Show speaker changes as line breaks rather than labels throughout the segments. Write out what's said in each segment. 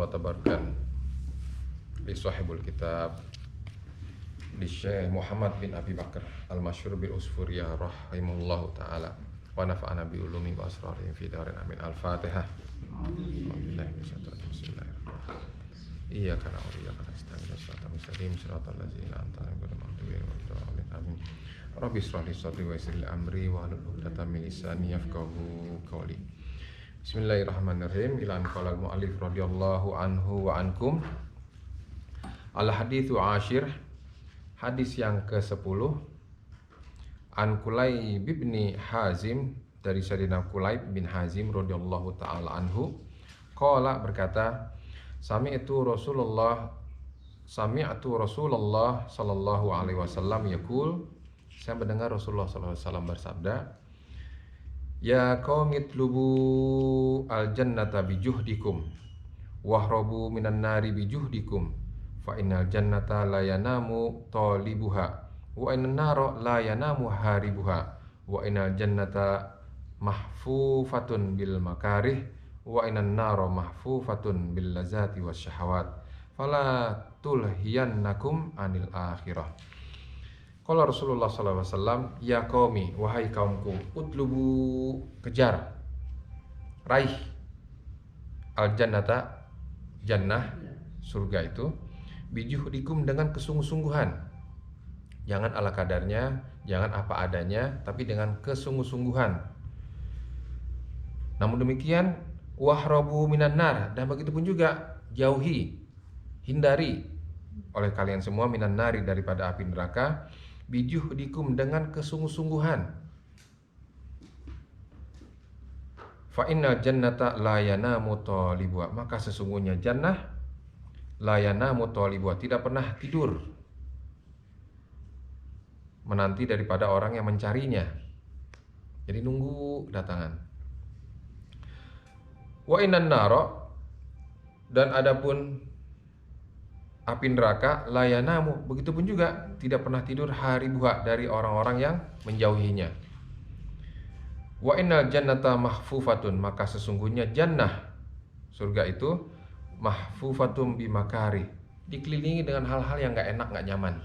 Allah tabarkan li sahibul kitab li Syekh Muhammad bin Abi Bakar al-Masyhur bil Usfuriyah rahimahullahu taala wa nafa'ana bi ulumi wa asrarihim fi darin amin. Al-Fatihah. Bismillahirrahmanirrahim. Iyyaka na'budu wa iyyaka nasta'in ihdinas mustaqim siratal ladzina an'amta 'alaihim ghairil maghdubi 'alaihim amin. Rabbi shrah li sadri wa yassir li amri wa hlul 'uqdatam min lisani yafqahu qawli. Bismillahirrahmanirrahim. Ila qala al-mu'allif radhiyallahu anhu wa ankum. Al-haditsu ashir. Hadis yang ke-10. An Kulayb bin Hazim, dari Sayyidina Kulayb bin Hazim radhiyallahu taala anhu, qala, berkata, Sami'tu Rasulullah sallallahu alaihi wasallam yaqul, saya mendengar Rasulullah sallallahu alaihi wasallam bersabda, ya qaumi tlubu al-jannata bijuhdikum wahrabu minan nari bijuhdikum fa innal jannata la yanamu talibuha wa innan nara la yanamu haribuha wa innal jannata mahfufatun bil makarih wa innan nara mahfufatun bil lazati wasyahawat fala tulhiyannakum anil akhirah. Qala Rasulullah sallallahu alaihi wasallam, ya qaumi, wahai kaumku, utlubu, kejar, raih al-jannata, jannah, surga itu, bijuhdikum, dengan kesungguh-sungguhan. Jangan ala kadarnya, jangan apa adanya, tapi dengan kesungguh-sungguhan. Namun demikian, wahrabu minan nar, dan begitu pun juga jauhi, hindari oleh kalian semua minan nari, daripada api neraka, bijuhdikum, dengan kesungguh-sungguhan. Fa innal jannata la yanamu talibuha, maka sesungguhnya jannah la yanamu talibuha, tidak pernah tidur menanti daripada orang yang mencarinya. Jadi nunggu kedatangan. Wa innan nara, dan adapun api neraka, la yanamu, begitu pun juga tidak pernah tidur haribuha, dari orang-orang yang menjauhinya. Wa innal jannata mahfufatun, maka sesungguhnya jannah, surga itu, mahfufatun bimakari, dikelilingi dengan hal-hal yang gak enak, gak nyaman.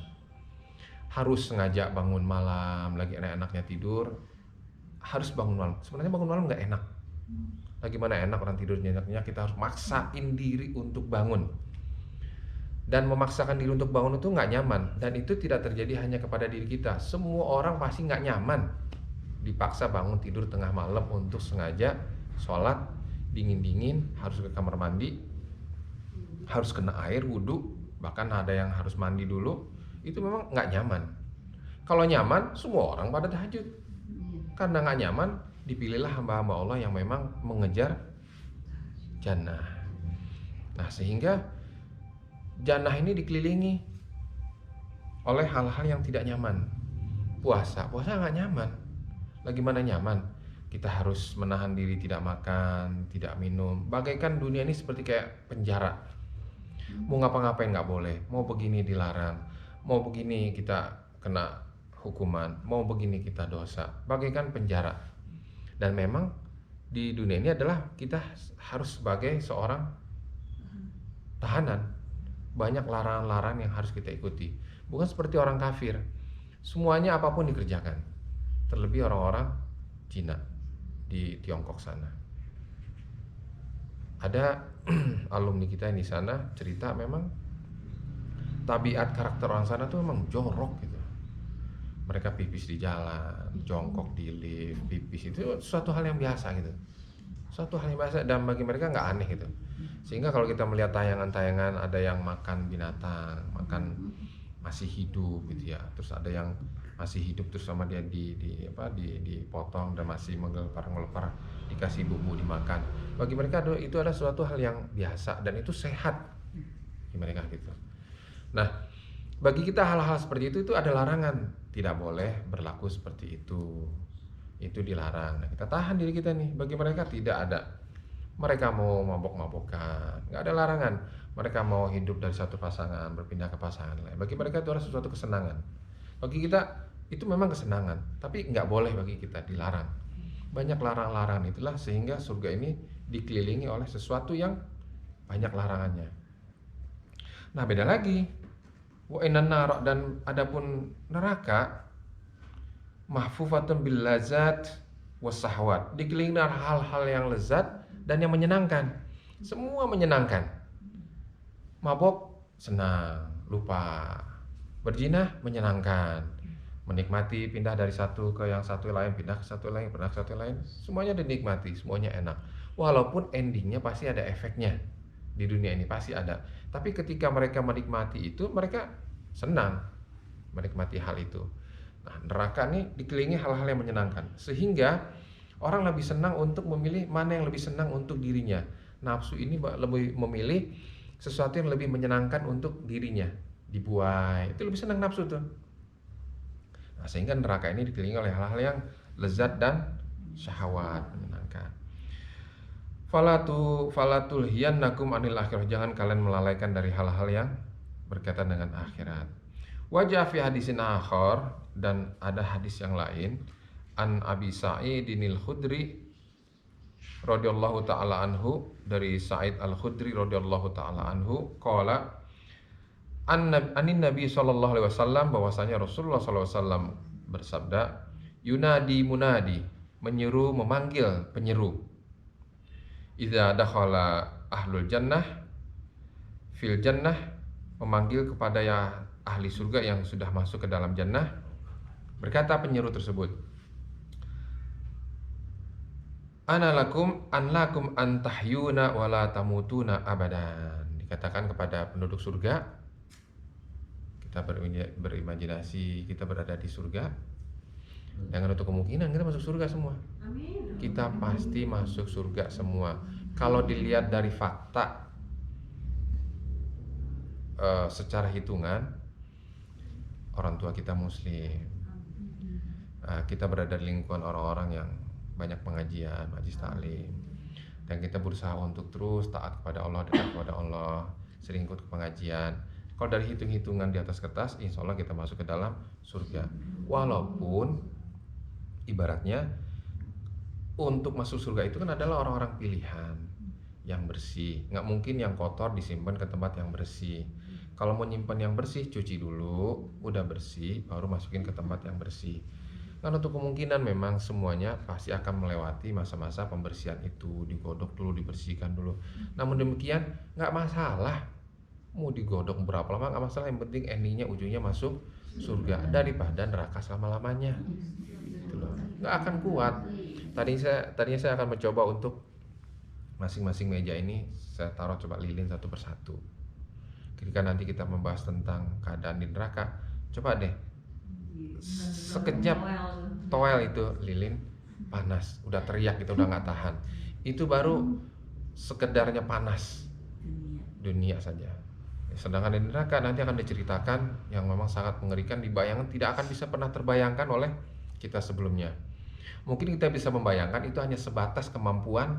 Harus sengaja bangun malam, lagi enak-enaknya tidur, harus bangun malam. Sebenarnya bangun malam gak enak. Lagi mana enak orang tidur nyenyak-nyenyak, kita harus maksain diri untuk bangun. Dan memaksakan diri untuk bangun itu gak nyaman. Dan itu tidak terjadi hanya kepada diri kita. Semua orang pasti gak nyaman dipaksa bangun tidur tengah malam untuk sengaja sholat, dingin-dingin, harus ke kamar mandi, harus kena air, wudhu, bahkan ada yang harus mandi dulu. Itu memang gak nyaman. Kalau nyaman, semua orang pada tahajud. Karena gak nyaman, dipilihlah hamba-hamba Allah yang memang mengejar jannah. Nah, sehingga jannah ini dikelilingi oleh hal-hal yang tidak nyaman. Puasa gak nyaman. Lagi mana nyaman? Kita harus menahan diri, tidak makan, tidak minum. Bagaikan dunia ini seperti kayak penjara. Mau ngapa-ngapain gak boleh. Mau begini dilarang. Mau begini kita kena hukuman. Mau begini kita dosa. Bagaikan penjara. Dan memang di dunia ini adalah kita harus sebagai seorang tahanan. Banyak larangan-larangan yang harus kita ikuti. Bukan seperti orang kafir, semuanya apapun dikerjakan. Terlebih orang-orang Cina di Tiongkok sana. Ada alumni kita yang di sana cerita, memang tabiat karakter orang sana tuh memang jorok gitu. Mereka pipis di jalan, jongkok di lift, pipis itu suatu hal yang biasa gitu. Suatu hal yang biasa, dan bagi mereka nggak aneh gitu. Sehingga kalau kita melihat tayangan-tayangan, ada yang makan binatang, makan masih hidup gitu ya. Terus ada yang masih hidup terus sama dia dipotong dan masih menggelepar-gelepar, dikasih bumbu dimakan. Bagi mereka itu ada suatu hal yang biasa dan itu sehat di mereka gitu. Nah, bagi kita hal-hal seperti itu ada larangan. Tidak boleh berlaku seperti itu. Itu dilarang. Nah, kita tahan diri kita nih. Bagi mereka tidak ada. Mereka mau mabok-mabokan, nggak ada larangan. Mereka mau hidup dari satu pasangan berpindah ke pasangan lain. Bagi mereka itu adalah sesuatu kesenangan. Bagi kita itu memang kesenangan, tapi nggak boleh bagi kita, dilarang. Banyak larang-larangan itulah sehingga surga ini dikelilingi oleh sesuatu yang banyak larangannya. Nah, beda lagi. Wa innan nar, dan adapun neraka mahfufatun bil lazat wasahwat, dikelilingi dengan hal-hal yang lezat dan yang menyenangkan. Semua menyenangkan. Mabok senang, lupa. Berzina menyenangkan. Menikmati, pindah dari satu ke yang satu lain, pindah ke satu lain, pindah ke satu lain, semuanya dinikmati, semuanya enak. Walaupun endingnya pasti ada efeknya. Di dunia ini pasti ada. Tapi ketika mereka menikmati itu, mereka senang menikmati hal itu. Nah, neraka ini dikelilingi hal-hal yang menyenangkan, sehingga orang lebih senang untuk memilih mana yang lebih senang untuk dirinya. Nafsu ini lebih memilih sesuatu yang lebih menyenangkan untuk dirinya, dibuai. Itu lebih senang nafsu tuh. Nah, sehingga neraka ini dikelilingi oleh hal-hal yang lezat dan syahwat, menyenangkan. Falatul hiyannakum anil akhirah, jangan kalian melalaikan dari hal-hal yang berkaitan dengan akhirat. Wajah fi hadisin akhar, dan ada hadis yang lain, an Abi Sa'idinil Khudri radhiyallahu taala anhu, dari Sa'id Al-Khudri radhiyallahu taala anhu, qala anin Nabi sallallahu alaihi wasallam, bahwasanya Rasulullah sallallahu alaihi wasallam bersabda, yunadi munadi, menyeru, memanggil penyeru, idza dakhala ahlul jannah fil jannah, memanggil kepada ya ahli surga yang sudah masuk ke dalam jannah. Berkata penyeru tersebut, ana lakum an lakum an tahyuna wa la tamutuna abadan. Dikatakan kepada penduduk surga, kita berimajinasi kita berada di surga, jangan untuk kemungkinan kita masuk surga semua. Kita pasti masuk surga semua. Kalau dilihat dari fakta, secara hitungan, orang tua kita muslim, kita berada di lingkungan orang-orang yang banyak pengajian, majlis taklim, dan kita berusaha untuk terus taat kepada Allah, dekat kepada Allah, sering ikut ke pengajian. Kalau dari hitung-hitungan di atas kertas, insya Allah kita masuk ke dalam surga. Walaupun ibaratnya untuk masuk surga itu kan adalah orang-orang pilihan yang bersih. Nggak mungkin yang kotor disimpan ke tempat yang bersih. Kalau mau nyimpan yang bersih, cuci dulu, udah bersih, baru masukin ke tempat yang bersih. Kan untuk kemungkinan memang semuanya pasti akan melewati masa-masa pembersihan itu, digodok dulu, dibersihkan dulu. Namun demikian nggak masalah, mau digodok berapa lama nggak masalah, yang penting endingnya, ujungnya masuk surga daripada neraka selama-lamanya. Gitu loh. Nggak akan kuat. Tadinya saya akan mencoba untuk masing-masing meja ini saya taruh coba lilin satu persatu. Ketika nanti kita membahas tentang keadaan di neraka, coba deh sekejap toel itu lilin panas, udah teriak gitu, udah nggak tahan. Itu baru sekedarnya panas dunia saja. Sedangkan di neraka nanti akan diceritakan yang memang sangat mengerikan, dibayangkan tidak akan bisa pernah terbayangkan oleh kita sebelumnya. Mungkin kita bisa membayangkan, itu hanya sebatas kemampuan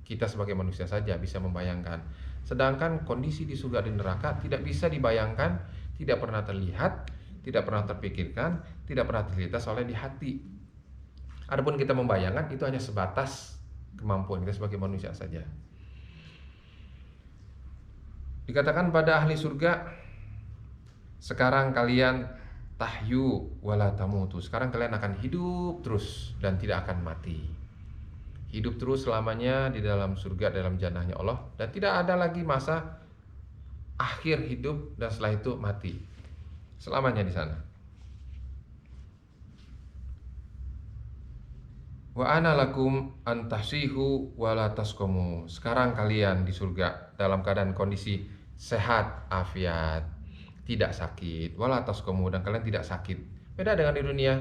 kita sebagai manusia saja bisa membayangkan. Sedangkan kondisi di surga dan neraka tidak bisa dibayangkan, tidak pernah terlihat, tidak pernah terpikirkan, tidak pernah terlintas oleh di hati. Adapun kita membayangkan, itu hanya sebatas kemampuan kita sebagai manusia saja. Dikatakan pada ahli surga, sekarang kalian tahyu wala tamutu, sekarang kalian akan hidup terus dan tidak akan mati. Hidup terus selamanya di dalam surga, dalam jannahnya Allah, dan tidak ada lagi masa akhir hidup dan setelah itu mati. Selamanya di sana. Wa ana lakum an tahsihu wa la tasqumu. Sekarang kalian di surga dalam keadaan kondisi sehat, afiat, tidak sakit, wa la tasqumu, dan kalian tidak sakit. Beda dengan di dunia,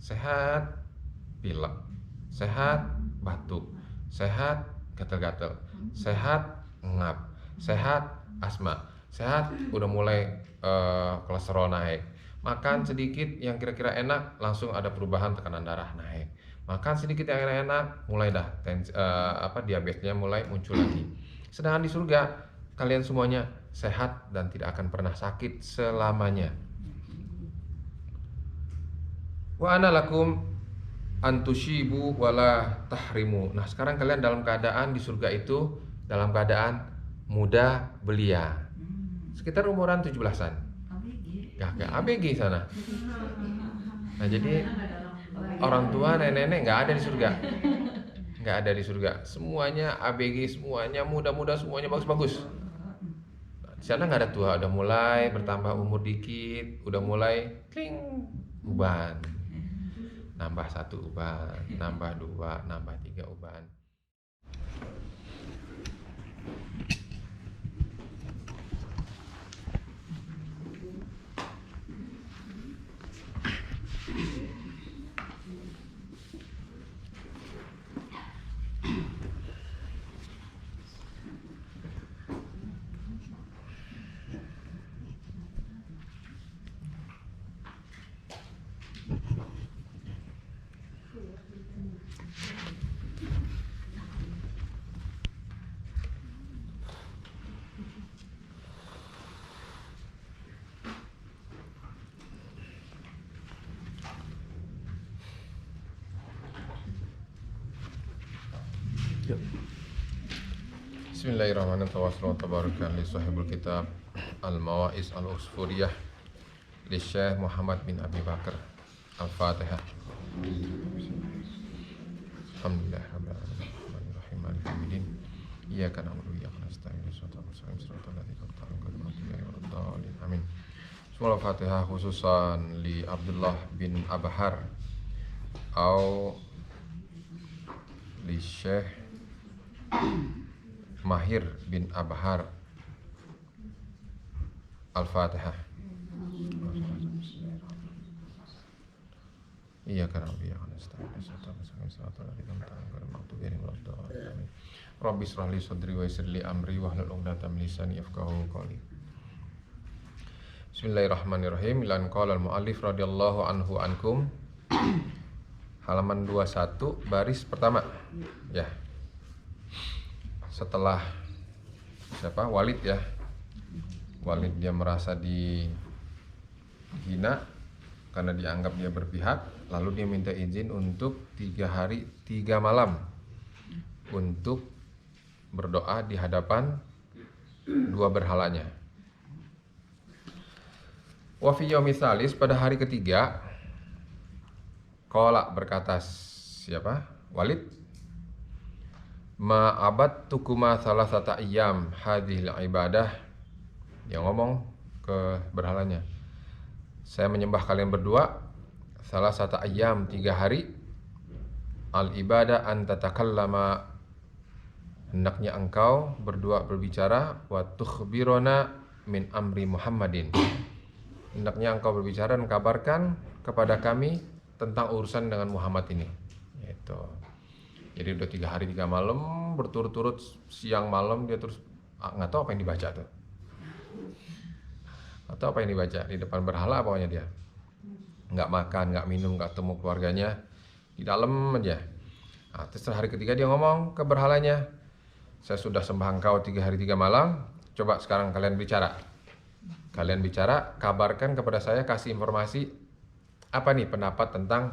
sehat, pilek, sehat, batuk, sehat, gatal-gatal, sehat, ngap, sehat, asma, sehat, udah mulai kolesterol naik. Makan sedikit yang kira-kira enak, langsung ada perubahan tekanan darah naik. Makan sedikit yang enak, mulai dah diabetesnya mulai muncul lagi. Sedangkan di surga kalian semuanya sehat dan tidak akan pernah sakit selamanya. Wa ana lakum antushibu wala tahrimu. Nah, sekarang kalian dalam keadaan di surga itu dalam keadaan muda belia. Sekitar umuran 17-an. Ya, kayak ABG sana. Nah, jadi orang tua, nenek-nenek nggak ada di surga. Nggak ada di surga. Semuanya ABG, semuanya muda-muda, semuanya bagus-bagus. Di sana nggak ada tua, udah mulai bertambah umur dikit, udah mulai kling uban. Nambah 1 uban, nambah 2, nambah 3 uban. Bismillahirrahmanirrahim. Tabarakan li sahibul kitab Al-Mawaiz Al-Usfuriyah li Syekh Muhammad bin Abi Bakar. Al-Fatihah. Alhamdulillah rabbil alamin. Arrahmanirrahim maliki yaumiddin. Iyyaka na'budu wa iyyaka nasta'in. Ihdinas siratal ladzina an'amta 'alaihim ghairil maghdubi 'alaihim waladdallin. Amin. Bismillah Fatihah khususan li Abdullah bin Abhar atau li Syekh Mahir bin Abhar. Al-Fatihah. Iyyaka na'budu wa iyyaka nasta'in. Ihdinas siratal ladzina an'amta 'alaihim ghairil maghdubi 'alaihim waladdallin. Rabbi shrah li sadri wa yassir li amri wahlul 'uqdatam min lisani yafqahu qawli. Bismillahirrahmanirrahim. Lan qala al-muallif radhiyallahu anhu ankum. Halaman 21 baris pertama. Ya. Setelah siapa? Walid ya. Walid dia merasa dihina karena dianggap dia berpihak, lalu dia minta izin untuk 3 hari 3 malam untuk berdoa di hadapan 2 berhalanya. Wa fi yaumi tsalis, pada hari ketiga, qala berkata siapa? Walid, ma'abattukuma salasata ayyam hadhil ibadah. Dia ngomong ke berhalanya, saya menyembah kalian berdua salasata ayyam 3 hari, al ibadah an tatakallama, hendaknya engkau berdua berbicara, wa tukhbirona min amri Muhammadin, hendaknya engkau berbicara dan kabarkan kepada kami tentang urusan dengan Muhammad ini. Gitu. Jadi udah 3 hari 3 malam berturut-turut, siang malam dia terus nggak tahu apa yang dibaca tuh. Atau apa yang dibaca di depan berhala, pokoknya dia nggak makan, nggak minum, nggak ketemu keluarganya, di dalam aja. Nah, terus hari ketiga dia ngomong ke berhalanya, saya sudah sembah engkau 3 hari 3 malam, coba sekarang kalian bicara. Kalian bicara, kabarkan kepada saya, kasih informasi apa nih pendapat tentang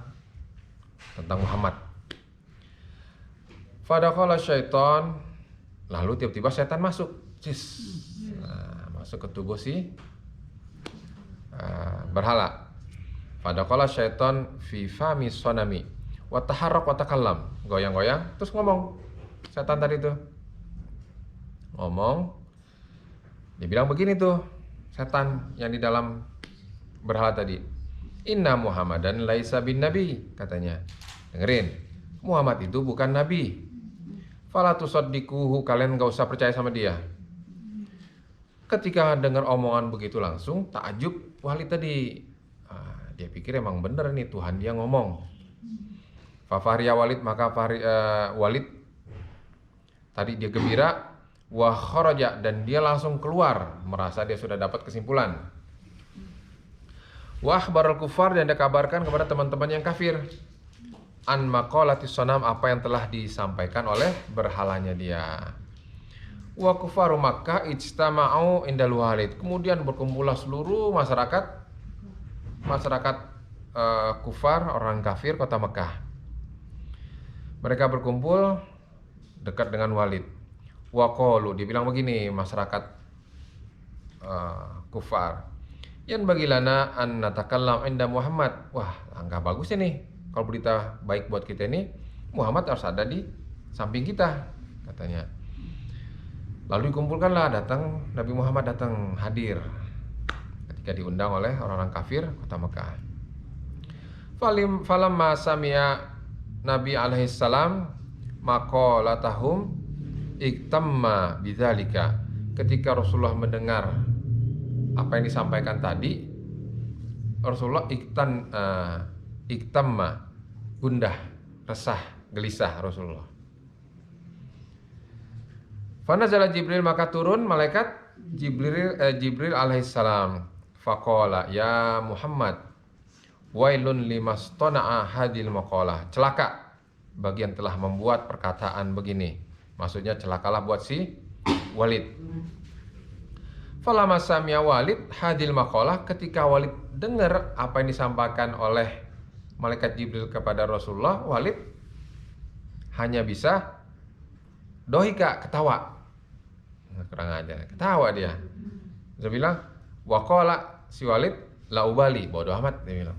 Muhammad. Fadakhala syaitan, lalu tiba-tiba setan masuk. Nah, masuk ke tubuh si berhala. Fadakhala syaitan fi fami sonami wa taharrak wa takallam, goyang-goyang terus ngomong. Setan tadi tuh ngomong, dia bilang begini tuh, setan yang di dalam berhala tadi, inna Muhammadan laisa bin nabi, katanya. Dengerin, Muhammad itu bukan nabi. Fala tusaddiquhu, kalian gak usah percaya sama dia. Ketika dengar omongan begitu langsung takjub Walid tadi. Dia pikir emang bener nih Tuhan dia ngomong. Fafariya Walid, maka Walid tadi dia gembira, wa kharaja, dan dia langsung keluar, merasa dia sudah dapat kesimpulan. Wa akhbarul kufar, dan dia kabarkan kepada teman-teman yang kafir, an maqalatis sanam, apa yang telah disampaikan oleh berhalanya dia. Wa kufaru Makkah ijtama'u indal Walid, kemudian berkumpullah seluruh masyarakat kufar, orang kafir kota Mekah. Mereka berkumpul dekat dengan Walid. Waqalu, dibilang begini masyarakat kufar. Yan bagilana an natakallam inda Muhammad. Wah, nggak bagus ini. Kalau berita baik buat kita ini, Muhammad harus ada di samping kita, katanya. Lalu dikumpulkanlah, datang Nabi Muhammad datang hadir ketika diundang oleh orang-orang kafir kota Mekah. Falamma sami'a Nabi alaihissalam maqalatahum iktamma bidzalika. Ketika Rasulullah mendengar apa yang disampaikan tadi, Rasulullah iktamma, gundah, resah, gelisah Rasulullah. Fanazala Jibril, maka turun malaikat Jibril alaihissalam. Faqala ya Muhammad, wailun limastona'a hadil maqalah. Celaka bagi yang telah membuat perkataan begini. Maksudnya celakalah buat si Walid. Falamma sami'a Walid hadil maqalah, ketika Walid dengar apa yang disampaikan oleh malaikat Jibril kepada Rasulullah, Walid hanya bisa dohika, ketawa. Kurang ajar, ketawa dia. Dia bilang, waqala, si Walid, la ubali, bodoh amat, dia bilang.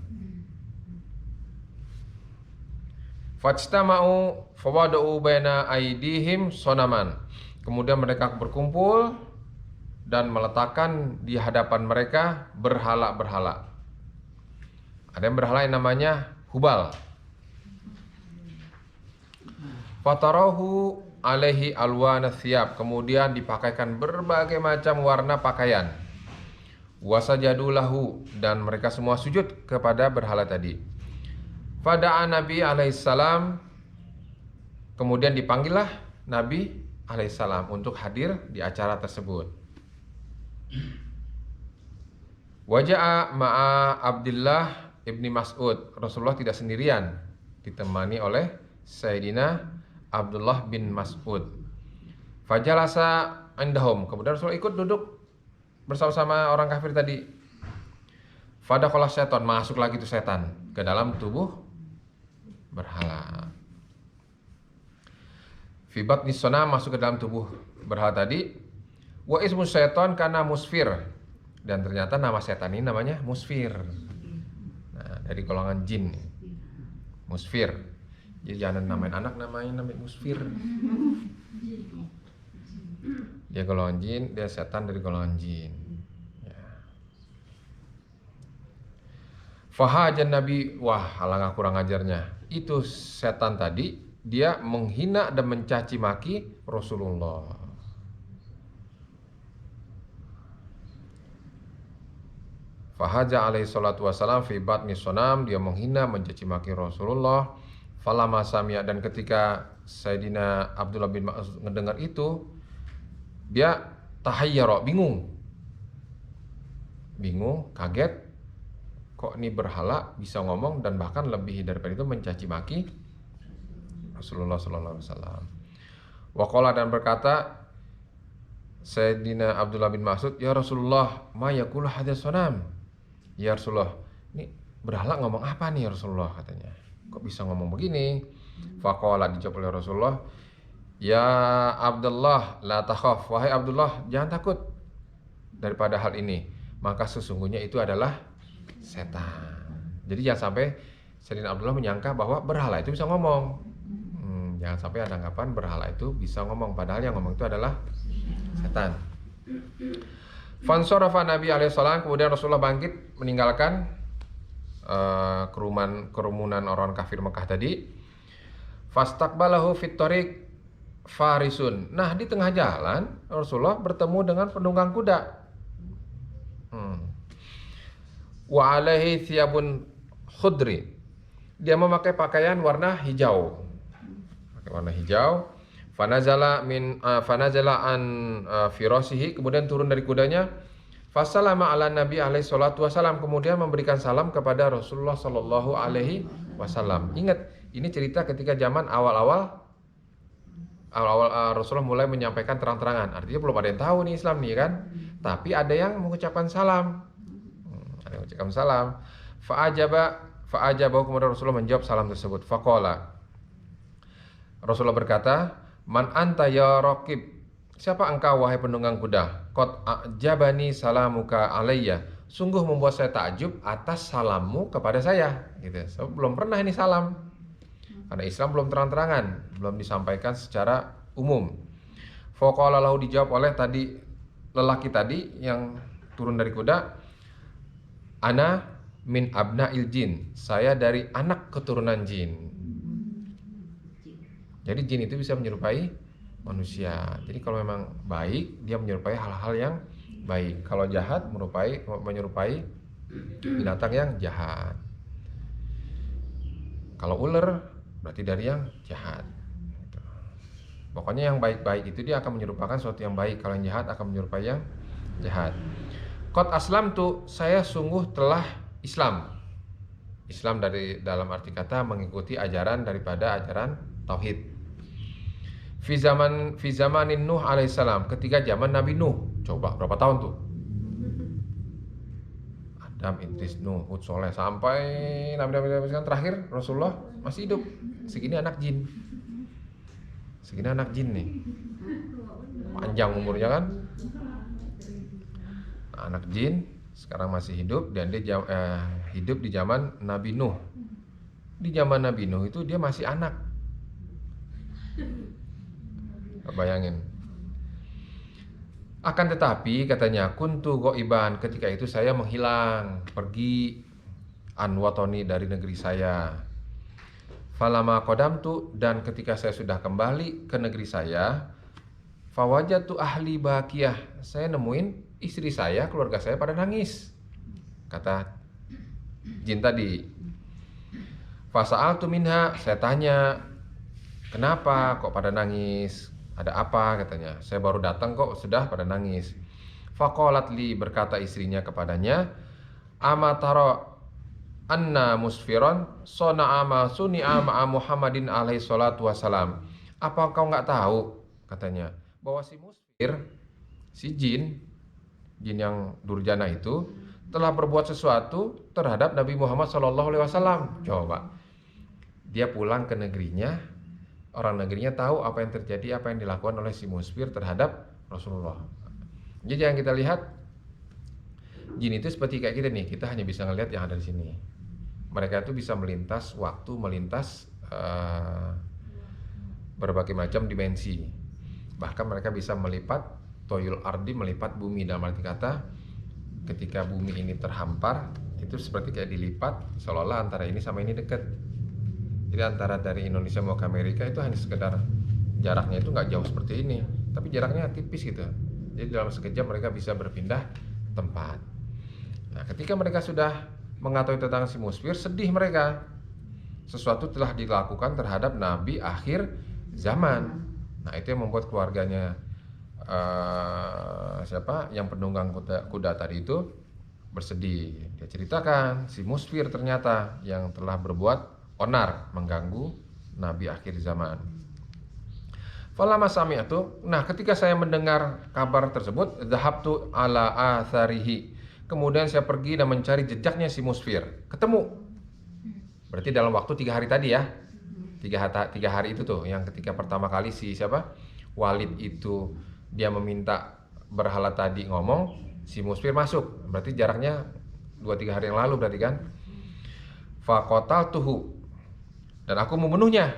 Fajtama'u fawada'u baina aidihim sonaman. Kemudian mereka berkumpul dan meletakkan di hadapan mereka berhala-berhala. Ada yang berhala yang namanya Hubal. Fatarahu alaihi alwana thiyab, kemudian dipakaikan berbagai macam warna pakaian. Wasajadulahu, dan mereka semua sujud kepada berhala tadi. Fada'a Nabi alaihissalam, kemudian dipanggillah Nabi alaihissalam untuk hadir di acara tersebut. Waja'a ma'a Abdullah ibni Mas'ud, Rasulullah tidak sendirian, ditemani oleh Sayyidina Abdullah bin Mas'ud. Fajalasa indahum, kemudian Rasulullah ikut duduk bersama-sama orang kafir tadi. Fadakhala setan, masuk lagi itu setan ke dalam tubuh berhala. Fi batni sonam, masuk ke dalam tubuh berhala tadi. Wa ismu setan kana musfir, dan ternyata nama setan ini namanya Musfir. Nah, dari golongan jin. Musfir. Jadi jangan namain anak namanya Musfir. Dia golongan jin, dia setan dari golongan jin. Ya. Fahajan Nabi, wah alangkah kurang ajarnya. Itu setan tadi, dia menghina dan mencaci maki Rasulullah. Fahaja alaihi salatu wassalam fi batni sonam, dia menghina, mencaci maki Rasulullah. Falamma sami'a, dan ketika Sayyidina Abdullah bin Mas'ud mendengar itu, dia tahayyara, bingung, kaget, kok ini berhala bisa ngomong, dan bahkan lebih daripada itu mencaci maki Rasulullah sallallahu alaihi wasallam. Waqala, dan berkata Sayyidina Abdullah bin Mas'ud, ya Rasulullah, ma yaqulu hadzal sonam. Ya Rasulullah, ini berhala ngomong apa nih ya Rasulullah, katanya. Kok bisa ngomong begini? Faqala, dijawab oleh Rasulullah, ya Abdullah la takhaf, wahai Abdullah jangan takut daripada hal ini, maka sesungguhnya itu adalah setan. Jadi jangan sampai Sayyidina Abdullah menyangka bahwa berhala itu bisa ngomong. Jangan sampai ada anggapan berhala itu bisa ngomong, padahal yang ngomong itu adalah setan. Fansarafa Nabi alaihissalam, kemudian Rasulullah bangkit meninggalkan kerumunan orang kafir Mekah tadi. Fastaqbalahu fit thariq farisun. Nah, di tengah jalan Rasulullah bertemu dengan penunggang kuda. Wa alaihi thiyabun khudri. Dia memakai pakaian warna hijau. Warna hijau. Fanazala an firasihi, kemudian turun dari kudanya. Fassalama ala Nabi alaihi salatu wasallam, kemudian memberikan salam kepada Rasulullah sallallahu alaihi wasallam. Ingat, ini cerita ketika zaman awal-awal Rasulullah mulai menyampaikan terang-terangan. Artinya belum ada yang tahu nih Islam nih kan. Tapi ada yang mengucapkan salam. Ada yang mengucapkan salam. Fa'ajaba, kemudian Rasulullah menjawab salam tersebut. Faqala, Rasulullah berkata, man anta ya raqib. siapa engkau wahai penunggang kuda? Qad a'jabani salamuka alayya. Sungguh membuat saya takjub atas salammu kepada saya. Gitu. So, belum pernah ini salam. Karena Islam belum terang-terangan, belum disampaikan secara umum. Faqala lahu, dijawab oleh tadi lelaki tadi yang turun dari kuda, ana min abna'il jin. Saya dari anak keturunan jin. Jadi jin itu bisa menyerupai manusia. Jadi kalau memang baik, dia menyerupai hal-hal yang baik. Kalau jahat, menyerupai binatang yang jahat. Kalau ular, berarti dari yang jahat. Pokoknya yang baik-baik itu dia akan menyerupakan sesuatu yang baik. Kalau yang jahat akan menyerupai yang jahat. Qad aslamtu, saya sungguh telah Islam. Islam dari dalam arti kata mengikuti ajaran daripada ajaran tauhid. Fi zamanin Nuh alaihissalam, ketika zaman Nabi Nuh. Coba berapa tahun tuh? Adam, Idris, Nuh, Hud, Soleh, sampai Nabi-Nabi sekarang terakhir Rasulullah masih hidup. Segini anak jin. Segini anak jin nih. Panjang umurnya kan? Anak jin sekarang masih hidup dan dia hidup di zaman Nabi Nuh. Di zaman Nabi Nuh itu dia masih anak. Bayangin. Akan tetapi katanya kuntu ghaiban, ketika itu saya menghilang, pergi an watoni dari negeri saya. Falama qadamtu, dan ketika saya sudah kembali ke negeri saya, fawajatu ahli bakiyah, saya nemuin istri saya, keluarga saya pada nangis. Kata jin tadi. Fasa'altu minha, saya tanya, kenapa kok pada nangis? Ada apa katanya? Saya baru datang kok sudah pada nangis. Faqalat li, berkata istrinya kepadanya, ama tara anna musfiron sona'a ma suni'a ma'a Muhammadin alaihi salatu wassalam. Apa kau nggak tahu katanya bahwa si musfir, si jin yang durjana itu telah berbuat sesuatu terhadap Nabi Muhammad sallallahu alaihi wasallam. Coba. Dia pulang ke negerinya, orang negerinya tahu apa yang terjadi, apa yang dilakukan oleh si musfir terhadap Rasulullah. Jadi yang kita lihat, jin itu seperti kayak kita nih, kita hanya bisa ngelihat yang ada di sini. Mereka itu bisa melintas waktu, melintas berbagai macam dimensi. Bahkan mereka bisa melipat toyul ardi, melipat bumi. Dalam arti kata, ketika bumi ini terhampar, itu seperti kayak dilipat, seolah-olah antara ini sama ini dekat. Jadi antara dari Indonesia mau ke Amerika itu hanya sekedar jaraknya itu nggak jauh seperti ini, tapi jaraknya tipis gitu. Jadi dalam sekejap mereka bisa berpindah tempat. Nah, ketika mereka sudah mengetahui tentang si musfir, sedih mereka. Sesuatu telah dilakukan terhadap Nabi akhir zaman. Nah, itu yang membuat keluarganya siapa yang penunggang kuda tadi itu bersedih. Dia ceritakan si musfir ternyata yang telah berbuat onar, mengganggu Nabi akhir zaman. Falama sami'tu, nah ketika saya mendengar kabar tersebut, dhahabtu ala atharihi, kemudian saya pergi dan mencari jejaknya si musfir. Ketemu. Berarti dalam waktu 3 hari tadi ya. 3 hari itu tuh, yang ketika pertama kali si siapa? Walid itu dia meminta berhala tadi ngomong, si musfir masuk. Berarti jaraknya 2-3 hari yang lalu berarti kan. Faqataltuhu, dan aku membunuhnya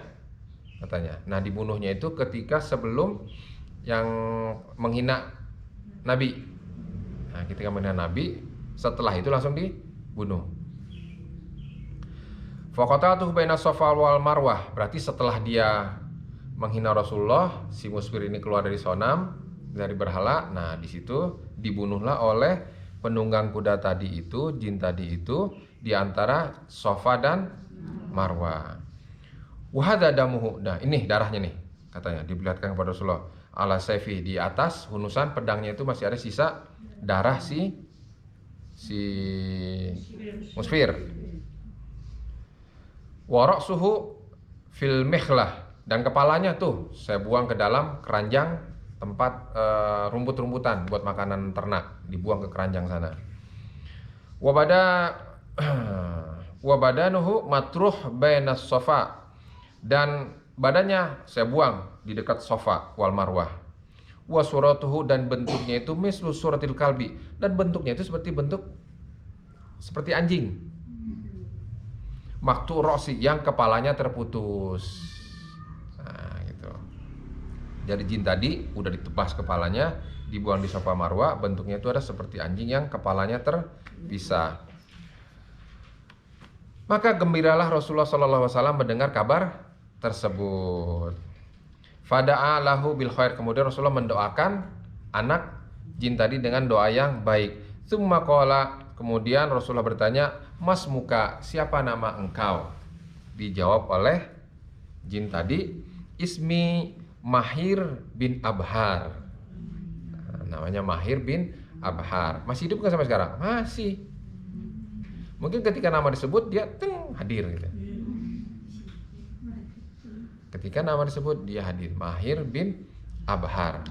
katanya. Nah, dibunuhnya itu ketika sebelum yang menghina Nabi. Nah, ketika menghina Nabi, setelah itu langsung dibunuh. Faqataltuhu baina Safa wal Marwah, berarti setelah dia menghina Rasulullah, si musfir ini keluar dari sonam, dari berhala. Nah, di situ dibunuhlah oleh penunggang kuda tadi itu, jin tadi itu, di antara Safa dan Marwah. Wahada damuhu, nah ini darahnya nih, katanya diperlihatkan kepada Rasulullah. Ala saifi, di atas hunusan pedangnya itu masih ada sisa darah si musfir. Warok suhu fil mikhlah, dan kepalanya tuh saya buang ke dalam keranjang tempat rumput-rumputan buat makanan ternak, dibuang ke keranjang sana. Wabadanuhu matruh bainas Safa, dan badannya saya buang di dekat Safa wal Marwah. wa suratuhu, dan bentuknya itu mislu suratil kalbi, dan bentuknya itu seperti anjing. Maktu rosi, yang kepalanya terputus. Nah gitu. Jadi jin tadi udah ditebas kepalanya, dibuang di Safa Marwa, bentuknya itu ada seperti anjing yang kepalanya terpisah. Maka gembiralah Rasulullah SAW mendengar kabar tersebut. Fada'a lahu bil khair, kemudian Rasulullah mendoakan anak jin tadi dengan doa yang baik. Tsumma qala, kemudian Rasulullah bertanya, "Mas muka, siapa nama engkau?" Dijawab oleh jin tadi, "Ismi Mahir bin Abhar." Namanya Mahir bin Abhar. Masih hidup kan sampai sekarang? Masih. Mungkin ketika nama disebut dia hadir gitu. Ketika nama disebut dia hadir. Mahir bin Abhar.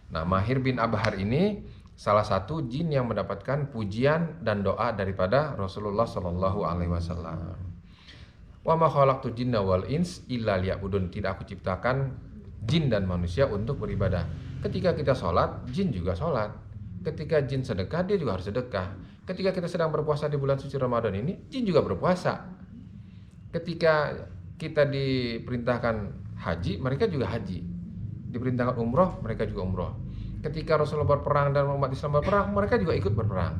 Nah, Mahir bin Abhar ini salah satu jin yang mendapatkan pujian dan doa daripada Rasulullah Shallallahu Alaihi Wasallam. Wa ma khalaqtu jinna wal ins illa liya'budun. Tidak aku ciptakan jin dan manusia untuk beribadah. Ketika kita sholat, jin juga sholat. Ketika jin sedekah, dia juga harus sedekah. Ketika kita sedang berpuasa di bulan suci Ramadan ini, jin juga berpuasa. Ketika kita diperintahkan haji, mereka juga haji. Diperintahkan umroh, mereka juga umroh. Ketika Rasulullah berperang dan umat Islam berperang, mereka juga ikut berperang.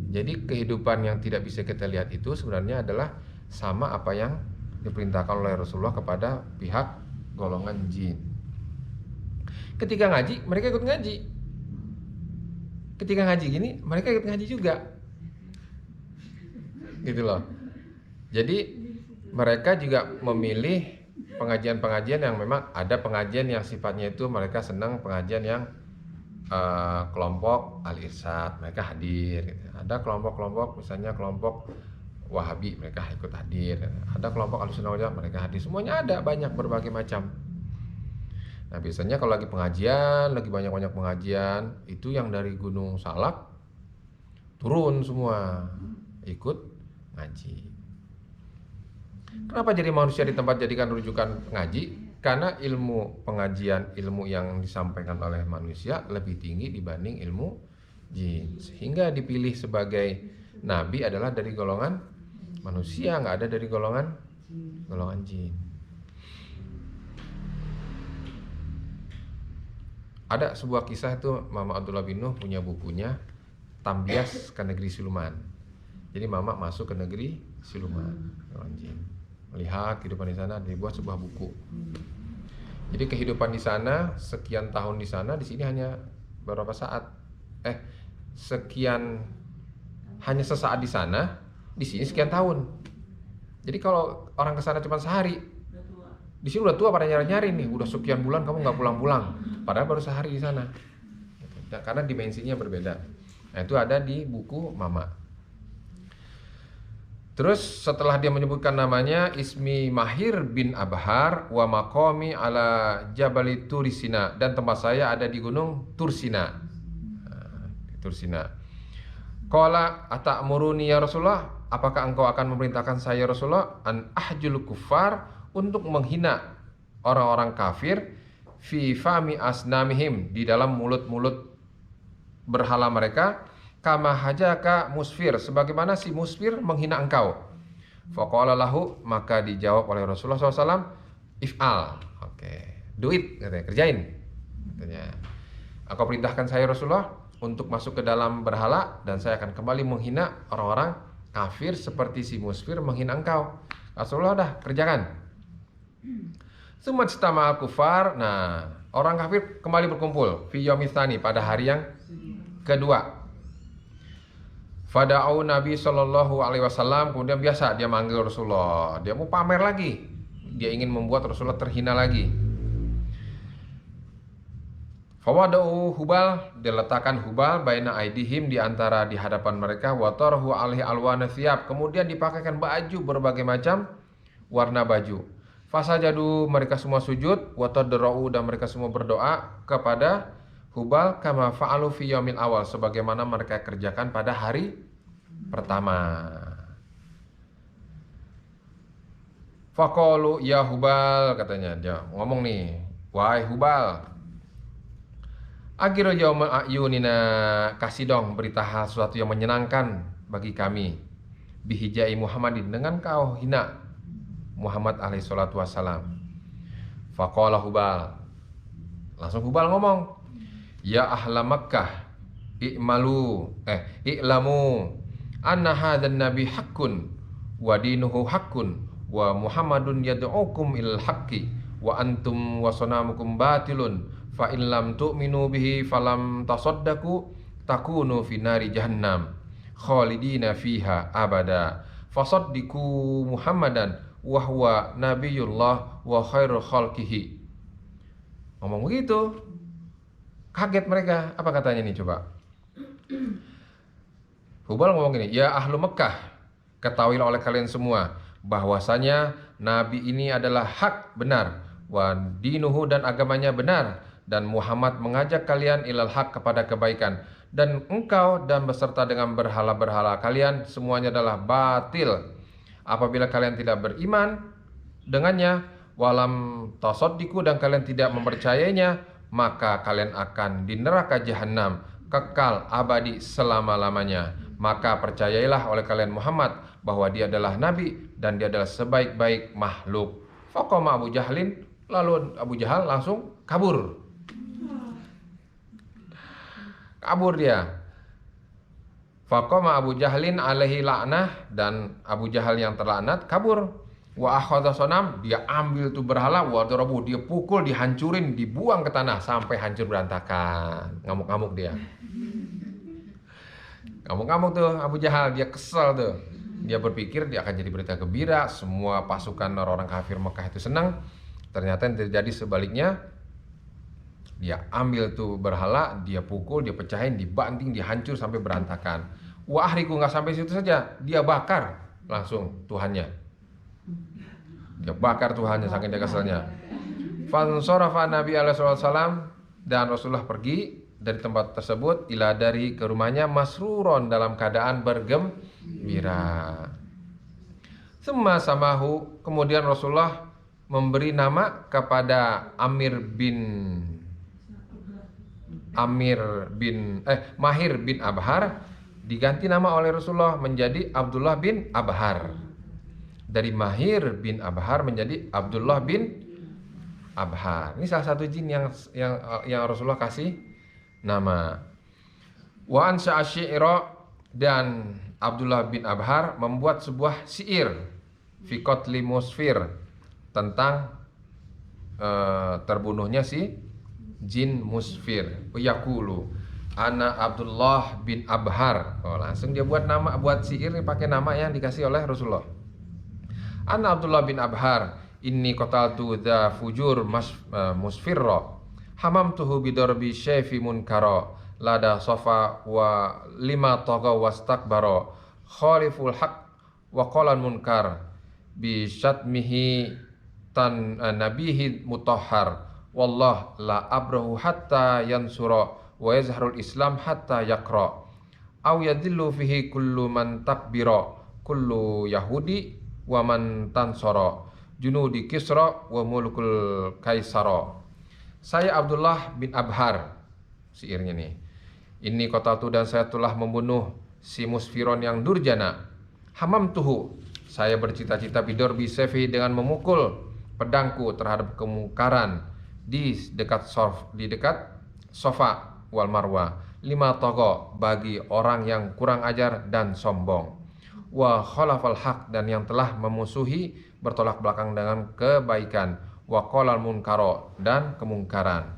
Jadi kehidupan yang tidak bisa kita lihat itu sebenarnya adalah sama apa yang diperintahkan oleh Rasulullah kepada pihak golongan jin. Ketika ngaji, mereka ikut ngaji. Ketika ngaji gini, mereka ikut ngaji juga. Gitu loh. Jadi mereka juga memilih pengajian-pengajian yang memang ada pengajian yang sifatnya itu mereka senang pengajian yang kelompok Al-Irsyad, mereka hadir gitu. Ada kelompok-kelompok, misalnya kelompok Wahabi, mereka ikut hadir. Ada kelompok Ahlussunnah wal Jamaah, mereka hadir. Semuanya ada, banyak berbagai macam. Nah biasanya kalau lagi pengajian, lagi banyak-banyak pengajian, itu yang dari Gunung Salak turun semua ikut ngaji. Kenapa jadi manusia di tempat jadikan rujukan ngaji? Karena ilmu pengajian, ilmu yang disampaikan oleh manusia lebih tinggi dibanding ilmu jin. Sehingga dipilih sebagai nabi adalah dari golongan manusia, nggak ada dari golongan jin. Ada sebuah kisah itu, Mama Abdullah bin Nuh punya bukunya Tambias ke Negeri Siluman. Jadi Mama masuk ke negeri Siluman, golongan jin. Melihat kehidupan di sana, dibuat sebuah buku. Jadi kehidupan di sana, sekian tahun di sana, di sini hanya beberapa saat. Hanya sesaat di sana, di sini sekian tahun. Jadi kalau orang ke sana cuma sehari, di sini udah tua pada nyari-nyari nih, udah sekian bulan kamu nggak pulang-pulang, padahal baru sehari di sana. Nah, karena dimensinya berbeda. Nah, itu ada di buku Mama. Terus setelah dia menyebutkan namanya, Ismi Mahir bin Abhar wa maqami ala Jabali Tursina, dan tempat saya ada di gunung Tursina. Tursina. Qala atamuruni ya Rasulullah, apakah engkau akan memerintahkan saya Rasulullah an ahjul kufar, untuk menghina orang-orang kafir, fi fami asnamihim, di dalam mulut-mulut berhala mereka, kama hajaka musfir, sebagaimana si musfir menghina engkau. Faqala lahu, maka dijawab oleh Rasulullah SAW, if'al, do it, katanya, kerjain, katanya. Aku perintahkan saya Rasulullah untuk masuk ke dalam berhala, dan saya akan kembali menghina orang-orang kafir seperti si musfir menghina engkau. Rasulullah dah kerjakan. Sumat istama kufar, nah orang kafir kembali berkumpul fi yaumitsani, pada hari yang kedua. Fada'u Nabi Shallallahu Alaihi Wasallam, kemudian biasa dia manggil Rasulullah, dia mau pamer lagi, dia ingin membuat Rasulullah terhina lagi. Fawada'u Hubal, dia letakkan Hubal baina aidihim, di antara di hadapan mereka, wa tarhu alaihi alwana thiyab, kemudian dipakaikan baju berbagai macam warna baju. Fasajadu, mereka semua sujud, wa tadra'u, dan mereka semua berdoa kepada Hubal, kama fa'alu fi yaumil awal, sebagaimana mereka kerjakan pada hari pertama. Faqalu ya Hubal, katanya, dia ngomong nih, wahai Hubal, Akhirul yauma ayunina, kasih dong berita hal sesuatu yang menyenangkan bagi kami. Bihijai Muhammadin, dengan kau hina Muhammad alaihi salatu wassalam. Faqala Hubal, langsung Hubal ngomong, ya ahla Makkah, i'lamu anna hadzal nabi haqqun wa dinuhu haqqun wa Muhammadun yad'ukum ilal haqqi wa antum wa sanamukum batilun fa in lam tu'minu bihi falam tasaddaqu takunu fi nari jahannam khalidina fiha abada fasaddiqu Muhammadan wa huwa nabiyullah wa khairul khalqihi. Ngomong begitu, kaget mereka. Apa katanya nih coba? Hubal ngomong gini, ya ahlu Mekah, ketahuilah oleh kalian semua bahwasanya Nabi ini adalah hak benar, wa dinuhu dan agamanya benar, dan Muhammad mengajak kalian ilal hak kepada kebaikan, dan engkau dan beserta dengan berhala-berhala kalian semuanya adalah batil. Apabila kalian tidak beriman dengannya, walam tasaddiqu, dan kalian tidak mempercayainya, maka kalian akan di neraka jahanam kekal abadi selama-lamanya. Maka percayailah oleh kalian Muhammad bahwa dia adalah nabi dan dia adalah sebaik-baik makhluk. Faqama Abu Jahlin, lalu Abu Jahal langsung kabur. Kabur dia. Faqama Abu Jahlin alaihi la'nah, dan Abu Jahal yang terlaknat kabur. Wa akhadha sonam, dia ambil tuh berhala, wa darabu, dia pukul, dihancurin, dibuang ke tanah sampai hancur berantakan. Ngamuk-ngamuk dia. Ngamuk-ngamuk tuh Abu Jahal, dia kesel tuh. Dia berpikir dia akan jadi berita gembira, semua pasukan orang-orang kafir Mekah itu senang. Ternyata yang terjadi sebaliknya. Dia ambil tuh berhala, dia pukul, dia pecahin, dibanting, dihancur sampai berantakan. Wa ahriku, nggak sampai situ saja, dia bakar langsung Tuhannya. Dia bakar Tuhannya saking dia keselnya. Fansarafa Nabi alaihi wasallam, dan Rasulullah pergi dari tempat tersebut ila dari ke rumahnya masruron, dalam keadaan bergembira. Samahu, kemudian Rasulullah memberi nama kepada Mahir bin Abhar, diganti nama oleh Rasulullah menjadi Abdullah bin Abhar. Dari Mahir bin Abhar menjadi Abdullah bin Abhar. Ini salah satu jin yang Rasulullah kasih nama. Wa ansha asyi'ra, dan Abdullah bin Abhar membuat sebuah syair fi qatli Musfir, tentang terbunuhnya si jin Musfir. Yaqulu ana Abdullah bin Abhar. Langsung dia buat syair pakai nama yang dikasih oleh Rasulullah. Ana Abdullah bin Abhar, inni qataltu dza fujur musfirra, hamamtuhu bidarbi syaifi munkara, lada safa wa lima tagha wastakbara, khaliful haq wa qalan munkar, bi syatmihi tan nabihi mutahhar, wallah la abrahu hatta yansura wa yazharul islam hatta yaqra, aw yadillu fihi kullu man takbira, kullu yahudi wa man tansara, junudi kisra wa mulkul kaisara. Saya Abdullah bin Abhar, syairnya nih. Ini qatatu, dan saya telah membunuh si Musfiron yang durjana. Hamamtuhu, saya bercita-cita bidorbi sefi, dengan memukul pedangku terhadap kemungkaran di dekat Sofa wal Marwa, lima togo, bagi orang yang kurang ajar dan sombong, wa khalafal haq, dan yang telah memusuhi bertolak belakang dengan kebaikan, wa qalal munkaro, dan kemungkaran,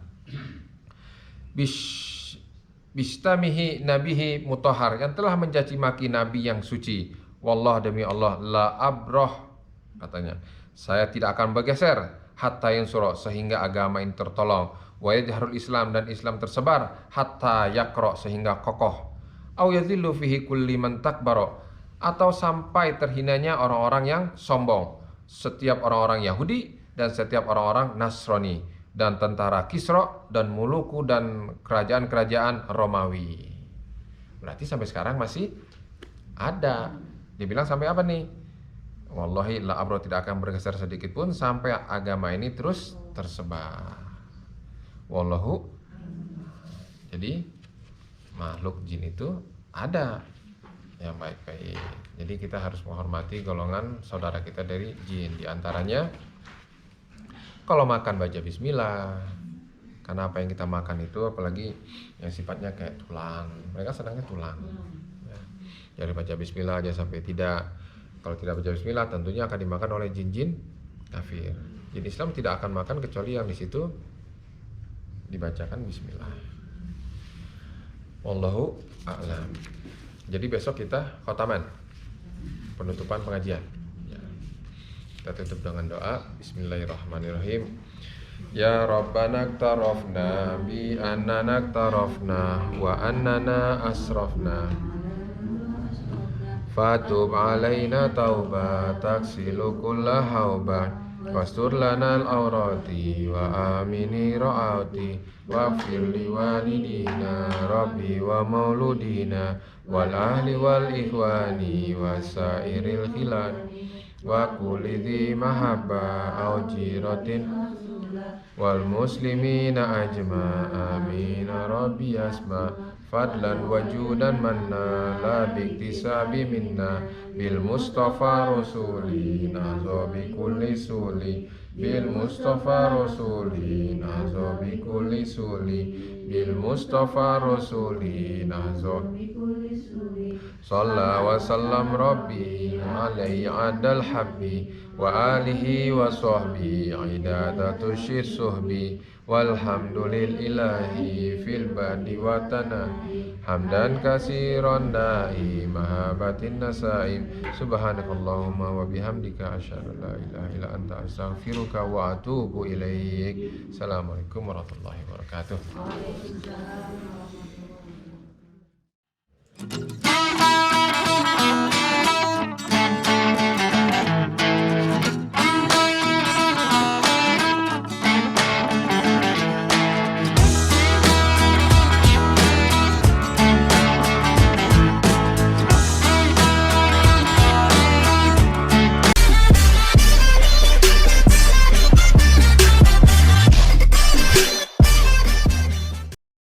bistamihi nabihi mutahhar, yang telah mencaci maki nabi yang suci. Wallah, demi Allah, la abroh, katanya, saya tidak akan bergeser hatta yansura, sehingga agama ini tertolong, wa yadharul Islam, dan Islam tersebar, hatta yakro, sehingga kokoh, au yadhillu fihi kulli man takbaro, atau sampai terhinanya orang-orang yang sombong, setiap orang-orang Yahudi dan setiap orang-orang Nasrani, dan tentara Kisra dan Muluku dan kerajaan-kerajaan Romawi. Berarti sampai sekarang masih ada. Dia bilang sampai apa nih? Wallahi la abro, tidak akan bergeser sedikit pun sampai agama ini terus tersebar. Wallahu Jadi makhluk jin itu ada yang baik-baik. Jadi kita harus menghormati golongan saudara kita dari jin. Di antaranya kalau makan baca bismillah. Karena apa yang kita makan itu apalagi yang sifatnya kayak tulang, mereka senangnya tulang. Ya. Jadi baca bismillah aja sampai tidak. Kalau tidak baca bismillah tentunya akan dimakan oleh jin-jin kafir. Jin Islam tidak akan makan kecuali yang di situ dibacakan bismillah. Wallahu a'lam. Jadi besok kita khotaman, penutupan pengajian. Ya. Kita tutup dengan doa. Bismillahirrahmanirrahim. Ya Rabbana aktarafna bi annana aktarafna wa annana asrafna fatub alaina tauba taksilu kulla hauba wastur lana al-awrati wa amini ra'ati waghfir li walidina rabbi wa mauludina wal ahli wal ikhwani wasairil khilad wa kulli dhi mahabba au jiratin wal muslimina ajma amin rabbi asma fadlan wajudan manna la biktisabi minna bil mustafa rasuli nazo bi kulli suli bil mustafa rasuli nazo bi kulli suli bil mustafa rasuli nazo Salla wa sallam rabbi alaihi adal habbi wa alihi wa sahbi idadatu syisuhbi walhamdulillahi fil badi wa tanahi hamdan kasiran da'i mahabatin nasaim subhanakallahumma wa bihamdika asyhadu la ilaha illa anta astaghfiruka wa atubu ilaik. Assalamualaikum warahmatullahi wabarakatuh.